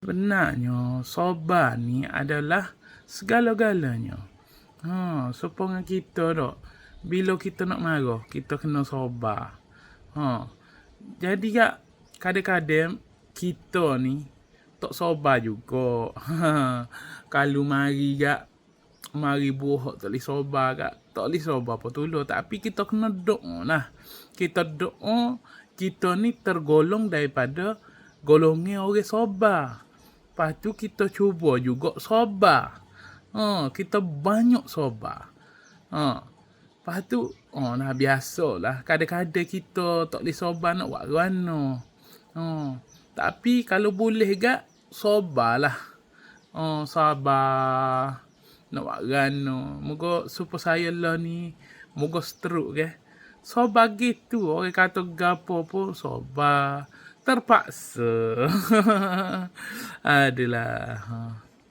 Sebenarnya sabar ni adalah segala-galanya. Supaya kita dok, bila kita nak marah, kita kena sabar. Jadi kak, kadang-kadang kita ni tak sabar juga. Kalau mari buah tak boleh sabar kak. Tak boleh sabar apa dulu. Tapi kita kena doa lah. Kita doa, kita ni tergolong daripada golongan orang sabar. Lepas tu kita cuba juga sabar. Kita banyak sabar. Lepas tu, nah biasalah. Kadang-kadang kita tak boleh sabar nak buat kerana. Tapi kalau boleh gak, sabarlah. Sabar nak buat kerana. Moga supaya saya lah ni, moga seteruk ke. Sabar gitu. Orang kata gapo pun sabar. Terpaksa. Adalah.